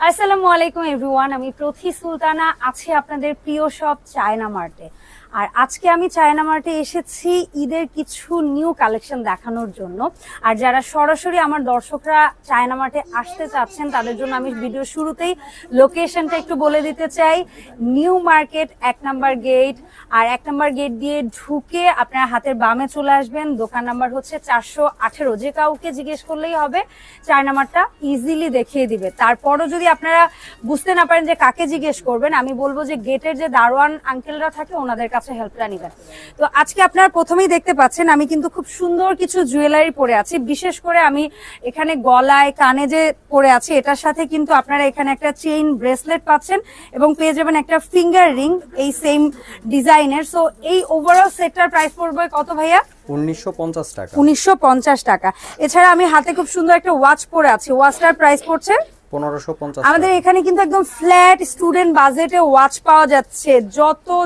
আসসালামু আলাইকুম এভরিওয়ান, আমি প্রথি সুলতানা আছি আপনাদের প্রিয় শপ চায়না মার্টে। আর আজকে আমি চায়না মার্টে এসেছি ঈদের কিছু নিউ কালেকশন দেখানোর জন্য। আর যারা সরাসরি আমার দর্শকরা চায়না মার্টে আসতে চাচ্ছেন তাদের জন্য আমি ভিডিও শুরুতেই লোকেশনটা একটু বলে দিতে চাই। নিউ মার্কেট 1 নাম্বার গেট, আর 1 নাম্বার গেট দিয়ে ঢুকে আপনারা হাতের বামে চলে আসবেন। দোকান নাম্বার হচ্ছে 418। যে কাউকে জিজ্ঞেস করলেই হবে, চায়না মার্টটা ইজিলি দেখিয়ে দিবে। তারপরও যদি আপনারা বুঝতে না পারেন যে কাকে জিজ্ঞেস করবেন, আমি বলবো যে গেটের যে দারোয়ান আঙ্কেলরা থাকে ওনাদের কাছে হেল্পটা নিবেন। তো আজকে আপনারা প্রথমেই দেখতে পাচ্ছেন আমি কিন্তু খুব সুন্দর কিছু জুয়েলারি পরে আছি। বিশেষ করে আমি এখানে গলায় কানে যে পরে আছি এটার সাথে কিন্তু আপনারা এখানে একটা চেইন ব্রেসলেট পাচ্ছেন এবং পেয়ে যাবেন একটা ফিঙ্গার রিং এই সেম ডিজাইনের। সো এই ওভারঅল সেটটার প্রাইস পড়বে কত ভাইয়া? 1950 টাকা। 1950 টাকা। এছাড়া আমি হাতে খুব সুন্দর একটা ওয়াচ পরে আছি, ওয়াচটার প্রাইস পড়ছে 1550। আমাদের এখানে কিন্তু একদম ফ্ল্যাট স্টুডেন্ট বাজেটে ওয়াচ পাওয়া যাচ্ছে।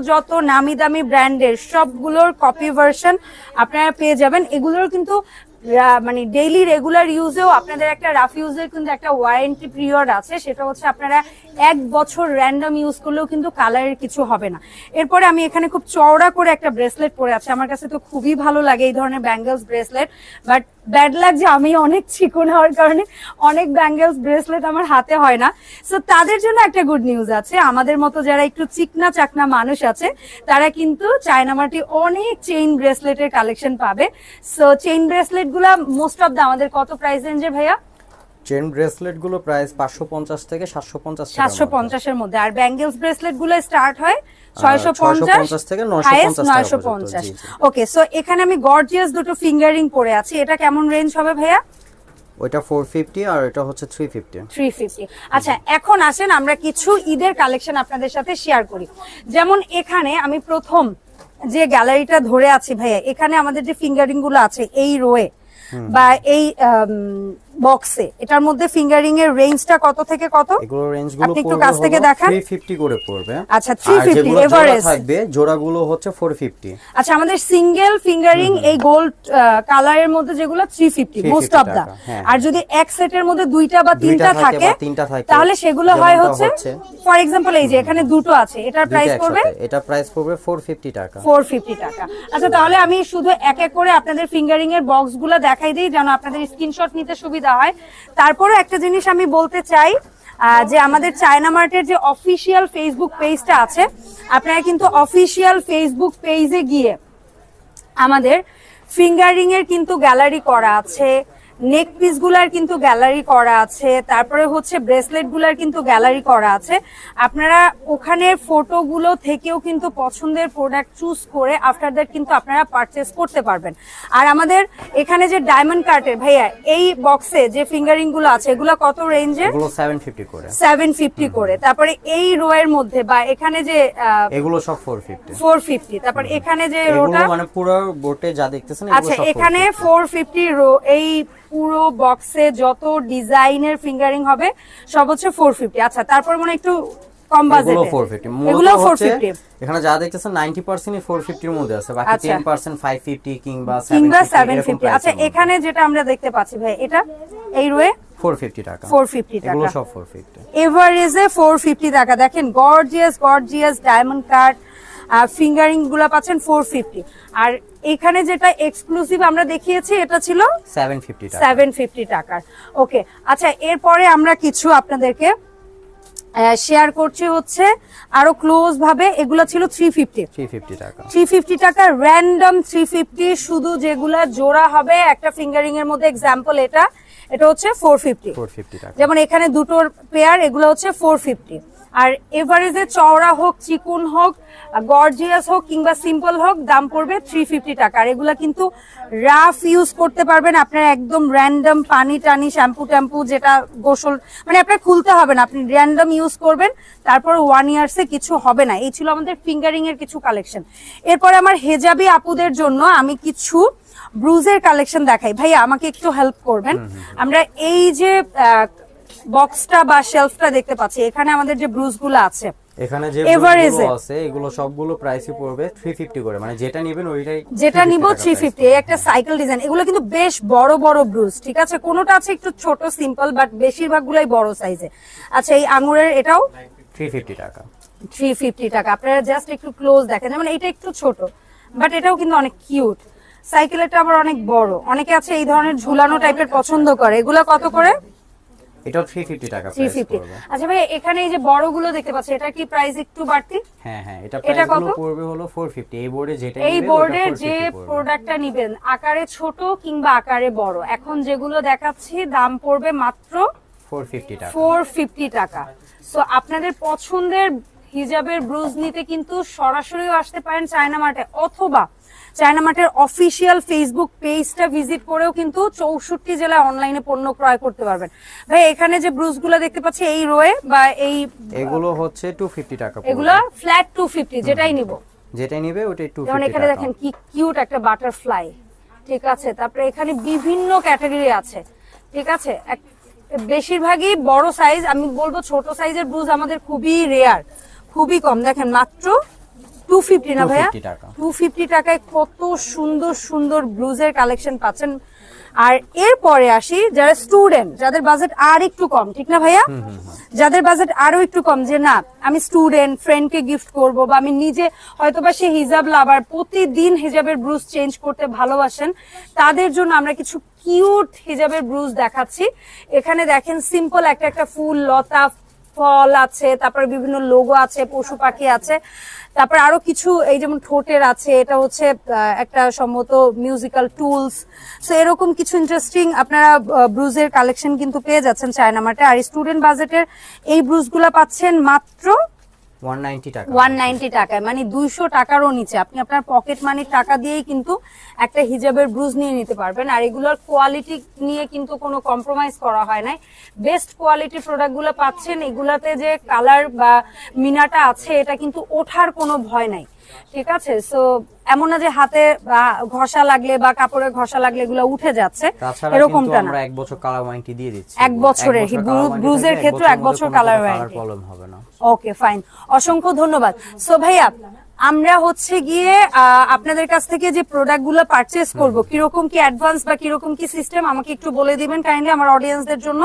যত নামি দামি ব্র্যান্ডের সবগুলোর কপি ভার্সন আপনারা পেয়ে যাবেন। এগুলোর কিন্তু মানে ডেইলি রেগুলার ইউজেও আপনাদের একটা রাফ ইউজের কিন্তু একটা ওয়ারেন্টি পিরিয়ড আছে, সেটা হচ্ছে আপনারা 1 বছর র্যান্ডম ইউজ করলেও কিন্তু কালারের কিছু হবে না। এরপরে আমি এখানে খুব চওড়া করে একটা ব্রেসলেট পরে আছি। আমার কাছে তো খুবই ভালো লাগে এই ধরনের ব্যাঙ্গেলস ব্রেসলেট, বাট ব্যাড লাগ যে আমি অনেক চিকন হওয়ার কারণে অনেক ব্যাঙ্গেলস ব্রেসলেট আমার হাতে হয় না। সো তাদের জন্য একটা গুড নিউজ আছে, আমাদের মতো যারা একটু চিকনা চাকনা মানুষ আছে তারা কিন্তু চায়না মার্টে অনেক চেইন ব্রেসলেটের কালেকশন পাবে। সো চেইন ব্রেসলেট গুলা মোস্ট অফ দা আমাদের কত প্রাইস রেঞ্জে ভাইয়া? চেইন ব্রেসলেট গুলো প্রাইস 550 থেকে 750 টাকা। 750 এর মধ্যে। আর ব্যাঙ্গেলস ব্রেসলেট গুলো স্টার্ট হয় 650 থেকে 950 টাকা। ওকে, সো এখানে আমি গর্জিয়াস দুটো ফিঙ্গারিং পরে আছি। এটা কেমন রেঞ্জ হবে ভাইয়া? ওইটা 450 আর এটা হচ্ছে 350। আচ্ছা, এখন আসেন আমরা কিছু ঈদের কালেকশন আপনাদের সাথে শেয়ার করি। যেমন এখানে আমি প্রথম যে গ্যালারিটা ধরে আছি ভাইয়া, এখানে আমাদের যে ফিঙ্গারিং গুলো আছে এই রোয়ে বা এই বক্সে, এটার মধ্যে ফিঙ্গারিং এর রেঞ্জটা কত থেকে কত? এগুলো রেঞ্জগুলো আপনি একটু কাছ থেকে দেখান। 350 করে পড়বে। আচ্ছা, 350 এভারেজ থাকবে। জোড়াগুলো হচ্ছে 450। আচ্ছা, আমাদের সিঙ্গেল ফিঙ্গারিং এই গোল্ড কালারের মধ্যে যেগুলো 350 মোস্ট অফ দা। আর যদি এক সেটের মধ্যে দুইটা বা তিনটা থাকে তাহলে সেগুলো হয় হচ্ছে ফর এক্সাম্পল এই যে এখানে দুটো আছে, এটার প্রাইস পড়বে, এটা প্রাইস পড়বে 450 টাকা। 450 টাকা। আচ্ছা, তাহলে আমি শুধু এক এক করে আপনাদের ফিঙ্গারিং এর বক্সগুলো দেখাই দিই যেন আপনাদের স্ক্রিনশট নিতে সুবিধা হয়। তারপরে একটা জিনিস আমি বলতে চাই যে আমাদের চায়না মার্টের যে অফিসিয়াল ফেসবুক পেজটা আছে, আপনারা কিন্তু অফিসিয়াল ফেসবুক পেজে গিয়ে আমাদের ফিঙ্গারিং এর কিন্তু গ্যালারি করা আছে, নেক পিস গুলার কিন্তু গ্যালারি করা আছে, তারপরে হচ্ছে ব্রেসলেট গুলার কিন্তু গ্যালারি করা আছে। আপনারা ওখানে ফটোগুলো থেকেও কিন্তু পছন্দের প্রোডাক্ট চুজ করে আফটার দ্যাট কিন্তু আপনারা পারচেস করতে পারবেন। আর আমাদের এখানে যে ডায়মন্ড কার্টের ভাইয়া এই বক্সে যে ফিঙ্গারিং গুলো আছে এগুলো কত রেঞ্জের? এগুলো 750 করে। 750 করে। তারপরে এই রো এর মধ্যে বা এখানে যে এগুলো সব 450। 450। তারপর এখানে যে রোটা মানে পুরো বোটে যা দেখতেছেন এগুলো সব। আচ্ছা, এখানে 450 রো, এই পুরো বক্সে যত ডিজাইনের ফিঙ্গারিং হবে সব হচ্ছে 450। আচ্ছা, তারপর মনে একটু কম বাজেটে এগুলো 450। এখানে যা দেখতেছেন 90% 450 এর মধ্যে আছে, বাকি 10% 550 কিংবা 750। আচ্ছা, এখানে যেটা আমরা দেখতে পাচ্ছি ভাই এটা এই রোয়ে 450 টাকা। 450 টাকা। এগুলো সব 450। এভারেজে 450 টাকা। দেখেন গর্জিয়াস ডায়মন্ড কাট ফিঙ্গারিং গুলা পাচ্ছেন 450। আর এখানে যেটা এক্সক্লুসিভ আমরা দেখিয়েছি এটা ছিল 750 টাকার। ওকে, আচ্ছা, এরপরে আমরা কিছু আপনাদেরকে শেয়ার করছি হচ্ছে আরো ক্লোজ ভাবে। এগুলো ছিল 350 টাকা। 350 টাকা র্যান্ডম 350। শুধু যেগুলা জোড়া হবে একটা ফিঙ্গারিং এর মধ্যে, এক্সাম্পল এটা হচ্ছে 450 টাকা। যেমন এখানে দুটোর পেয়ার, এগুলো হচ্ছে 450। আর এভারেজে চওড়া হোক, চিকুন হোক, গর্জিয়াস হোক কিংবা সিম্পল হোক, দাম পড়বে 350 টাকা। আর এগুলা কিন্তু রাফ ইউজ করতে পারবেন আপনারা, একদম র্যান্ডম পানি টানি শ্যাম্পু যেটা গোসল মানে আপনার খুলতে হবে না, আপনি র্যান্ডম ইউজ করবেন, তারপর 1 ইয়ার্সে কিছু হবে না। এই ছিল আমাদের ফিঙ্গারিং এর কিছু কালেকশন। এরপর আমার হেজাবি আপুদের জন্য আমি কিছু ব্রুজের কালেকশন দেখাই। ভাইয়া আমাকে একটু হেল্প করবেন। আমরা এই যে বক্সটা বা শেলফটা দেখতে পাচ্ছি, এখানে আমাদের যে ব্রুজ গুলো আছে এখানে যে Average ব্লুগুলো আছে এগুলো সবগুলো প্রাইসই পড়বে 350 করে, মানে যেটা নেবেন ওইটাই, যেটা নিব 350। এই একটা সাইকেল ডিজাইন, এগুলো কিন্তু বেশ বড় বড় ব্রুজ, ঠিক আছে, কোনোটা আছে একটু ছোট সিম্পল, বাট বেশিরভাগগুলাই বড় সাইজে। আচ্ছা, এই আঙুরের এটাও 350 টাকা। 350 টাকা। আপনারা জাস্ট একটু ক্লোজ দেখেন, যেমন এটা একটু ছোট, বাট এটাও কিন্তু অনেক কিউট। সাইকেলটা আবার অনেক বড়, অনেকে আছে এই ধরনের ঝুলানো টাইপের পছন্দ করে। এগুলো কত করে? এটাও 350 টাকা প্রাইস 350। পড়বে। আচ্ছা ভাই, এখানে এই যে বড়গুলো দেখতে পাচ্ছি, এটা কি প্রাইস একটু বাড়তি? হ্যাঁ হ্যাঁ, এটা প্রাইসগুলো পড়বে হলো 450। এই বোর্ডে যেটা এই নেবেন বোর্ডের যে প্রোডাক্টটা নিবেন, আকারে ছোট কিংবা আকারে বড়, এখন যেগুলো দেখাচ্ছি দাম পড়বে মাত্র 450 টাকা। 450 টাকা। সো আপনাদের পছন্দের হিজাবের ব্রুজ নিতে কিন্তু সরাসরিও আসতে পারেন চায়না মার্টে, অথবা চায়না মার্টের অফিসিয়াল ফেসবুক পেজটা ভিজিট করেও কিন্তু 64 জেলায় অনলাইনে পণ্য ক্রয় করতে পারবেন। ভাই, এখানে যে ব্রুজগুলো দেখতে পাচ্ছি এই রোয়ে বা এই, এগুলো হচ্ছে 250 টাকা পড়বে। এগুলো ফ্ল্যাট 250, যেটাই নিব। যেটাই নিবে ওটাই 250 যেমন এখানে টাকা। দেখেন কি কিউট একটা বাটারফ্লাই, ঠিক আছে। তারপরে এখানে বিভিন্ন ক্যাটাগরি আছে, ঠিক আছে। বেশিরভাগই বড় সাইজ, আমি বলবো ছোট সাইজের ব্রুজ আমাদের খুবই রেয়ার, খুবই কম। দেখেন মাত্র 250 না ভাইয়া? 250 টাকা। 250 টাকায় কত সুন্দর সুন্দর ব্লুজের কালেকশন পাচ্ছেন। আর এরপরে আসি যারা স্টুডেন্ট, যাদের বাজেট আর একটু কম, ঠিক না ভাইয়া? যাদের বাজেট আরো একটু কম, যে না আমি স্টুডেন্ট, ফ্রেন্ডকে গিফট করব, বা আমি নিজে হয়তোবা সে হিজাব লাভার, প্রতিদিন হিজাবের ব্রুজ চেঞ্জ করতে ভালোবাসেন, তাদের জন্য আমরা কিছু কিউট হিজাবের ব্রুজ দেখাচ্ছি। এখানে দেখেন সিম্পল একটা একটা ফুল, লতা, ফল আছে, তারপরে বিভিন্ন লোগো আছে, পশু পাখি আছে, তারপর আরো কিছু এই যেমন ঠোঁটের আছে, এটা হচ্ছে একটা সম্ভবত মিউজিক্যাল টুলস। সো এরকম কিছু ইন্টারেস্টিং আপনারা ব্রুজের কালেকশন কিন্তু পেয়ে যাচ্ছেন চায়না মার্টে। আর স্টুডেন্ট বাজেটের এই ব্রুজগুলো পাচ্ছেন মাত্র 190 টাকা। 190 টাকায়, মানে 200 টাকারও নিচে। আপনি আপনার পকেট মানির টাকা দিয়েই কিন্তু একটা হিজাবের ব্রুজ নিয়ে নিতে পারবেন। আর এগুলোর কোয়ালিটি নিয়ে কিন্তু কোনো কম্প্রোমাইজ করা হয় নাই, বেস্ট কোয়ালিটির প্রোডাক্টগুলো পাচ্ছেন। এগুলাতে যে কালার বা মিনাটা আছে, এটা কিন্তু ওঠার কোনো ভয় নাই, ঠিক আছে। সো এমন না যে হাতে ঘষা লাগলে বা কাপড়ে ঘষা লাগলে এগুলো উঠে যাচ্ছে, এরকমটা না। আমরা 1 বছর কালার ওয়ারেন্টি দিয়ে দিচ্ছি। 1 বছরের ব্রুজের ক্ষেত্রে 1 বছর কালার ওয়ারেন্টি। প্রবলেম হবে না। ওকে ফাইন, অসংখ্য ধন্যবাদ। সো ভাইয়া, আমরা হচ্ছে গিয়ে আপনাদের কাছ থেকে যে প্রোডাক্ট গুলো পারচেস করবো, কিরকম কি অ্যাডভান্স বা কিরকম কি সিস্টেম আমাকে একটু বলে দিবেন কাইন্ডলি আমার অডিয়েন্সদের জন্য।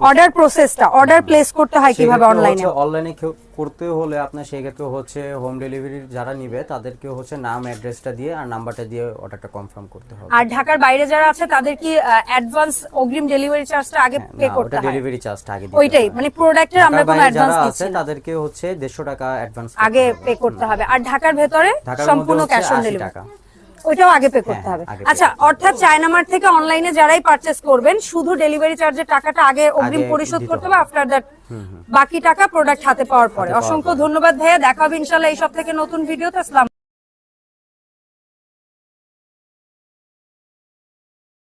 অর্ডার প্রসেসটা, অর্ডার প্লেস করতে হয় কিভাবে অনলাইনে? অনলাইনে করতে হলে আপনার সেক্ষেত্রে হচ্ছে হোম ডেলিভারি যারা নিবে তাদেরকে হচ্ছে নাম অ্যাড্রেসটা দিয়ে আর নাম্বারটা দিয়ে অর্ডারটা কনফার্ম করতে হবে। আর ঢাকার বাইরে যারা আছে তাদের কি অ্যাডভান্স অগ্রিম ডেলিভারি চার্জটা আগে পে করতে হয়? ডেলিভারি চার্জটা আগে দিতে ওইটাই, মানে প্রোডাক্টের আমরা কোনো অ্যাডভান্স দিচ্ছি না, তাদেরকে হচ্ছে 150 টাকা অ্যাডভান্স আগে পে করতে হবে। আর ঢাকার ভেতরে সম্পূর্ণ ক্যাশ অন ডেলিভারি, ওইটাও আগে পে করতে হবে। আচ্ছা, অর্থাৎ চায়না মার্ট থেকে অনলাইনে যারাই পারচেস করবেন, শুধু ডেলিভারি চার্জের টাকাটা আগে অগ্রিম পরিশোধ করতে হবে, আফটার দ্যাট বাকি টাকা প্রোডাক্ট হাতে পাওয়ার পরে। অসংখ্য ধন্যবাদ ভাইয়া, দেখা হবে ইনশাআল্লাহ এই সপ্তাহে নতুন ভিডিওতে। আসসালাম।